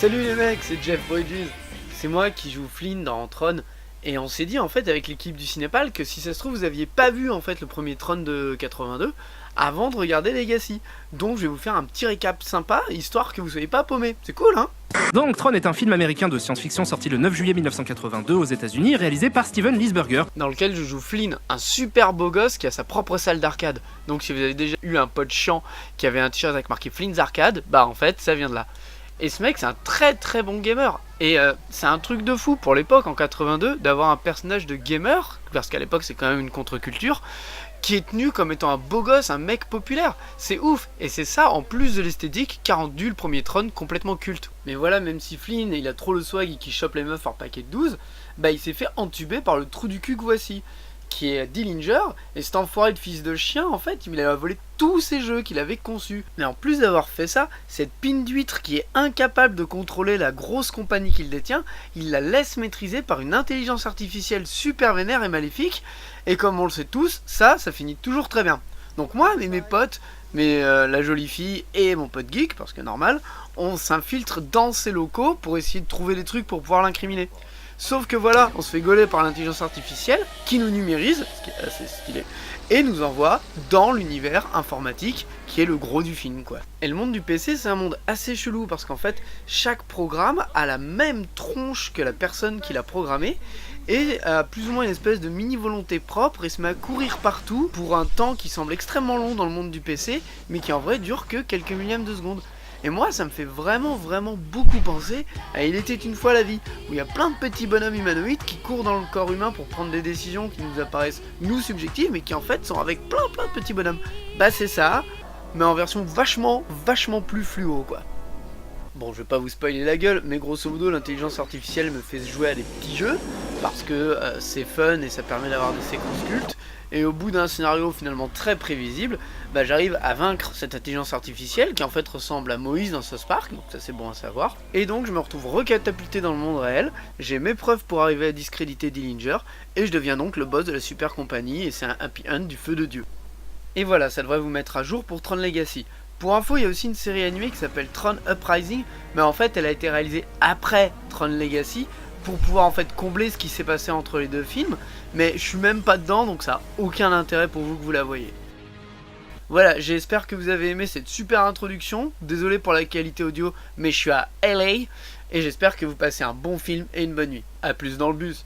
Salut les mecs, c'est Jeff Bridges. C'est moi qui joue Flynn dans Tron. Et on s'est dit en fait avec l'équipe du Cinépal que si ça se trouve vous aviez pas vu en fait le premier Tron de 82 avant de regarder Legacy. Donc je vais vous faire un petit récap sympa histoire que vous soyez pas paumés. C'est cool hein. Donc Tron est un film américain de science-fiction sorti le 9 juillet 1982 aux États-Unis, réalisé par Steven Lisberger. Dans lequel je joue Flynn, un super beau gosse qui a sa propre salle d'arcade. Donc si vous avez déjà eu un pote chiant qui avait un t-shirt avec marqué Flynn's Arcade, bah en fait ça vient de là. Et ce mec c'est un très bon gamer. Et c'est un truc de fou pour l'époque en 82 d'avoir un personnage de gamer, parce qu'à l'époque c'est quand même une contre-culture, qui est tenu comme étant un beau gosse, un mec populaire. C'est ouf. Et c'est ça en plus de l'esthétique qui a rendu le premier Tron complètement culte. Mais voilà, même si Flynn il a trop le swag et qu'il chope les meufs par paquet de 12, bah il s'est fait entuber par le trou du cul que voici, qui est Dillinger, et cet enfoiré de fils de chien, en fait, il a volé tous ces jeux qu'il avait conçus. Mais en plus d'avoir fait ça, cette pine d'huître qui est incapable de contrôler la grosse compagnie qu'il détient, il la laisse maîtriser par une intelligence artificielle super vénère et maléfique, et comme on le sait tous, ça finit toujours très bien. Donc moi et mes potes, la jolie fille et mon pote geek, parce que normal, on s'infiltre dans ces locaux pour essayer de trouver des trucs pour pouvoir l'incriminer. Sauf que voilà, on se fait gauler par l'intelligence artificielle qui nous numérise, ce qui est assez stylé, et nous envoie dans l'univers informatique qui est le gros du film quoi. Et le monde du PC c'est un monde assez chelou parce qu'en fait chaque programme a la même tronche que la personne qui l'a programmé et a plus ou moins une espèce de mini volonté propre et se met à courir partout pour un temps qui semble extrêmement long dans le monde du PC mais qui en vrai dure que quelques millièmes de secondes. Et moi ça me fait vraiment beaucoup penser à Il était une fois la vie, où il y a plein de petits bonhommes humanoïdes qui courent dans le corps humain pour prendre des décisions qui nous apparaissent nous subjectives mais qui en fait sont avec plein de petits bonhommes. Bah c'est ça, mais en version vachement plus fluo quoi. Bon, je vais pas vous spoiler la gueule, mais grosso modo l'intelligence artificielle me fait jouer à des petits jeux parce que c'est fun et ça permet d'avoir des séquences cultes. Et au bout d'un scénario finalement très prévisible, bah j'arrive à vaincre cette intelligence artificielle qui en fait ressemble à Moïse dans South Park, donc ça c'est bon à savoir. Et donc je me retrouve recatapulté dans le monde réel, j'ai mes preuves pour arriver à discréditer Dillinger, et je deviens donc le boss de la super compagnie, et c'est un happy end du feu de Dieu. Et voilà, ça devrait vous mettre à jour pour Tron Legacy. Pour info, il y a aussi une série animée qui s'appelle Tron Uprising, mais en fait elle a été réalisée après Tron Legacy, pour pouvoir en fait combler ce qui s'est passé entre les deux films, mais je suis même pas dedans donc ça a aucun intérêt pour vous que vous la voyez. Voilà, j'espère que vous avez aimé cette super introduction, désolé pour la qualité audio mais je suis à LA et j'espère que vous passez un bon film et une bonne nuit. A plus dans le bus.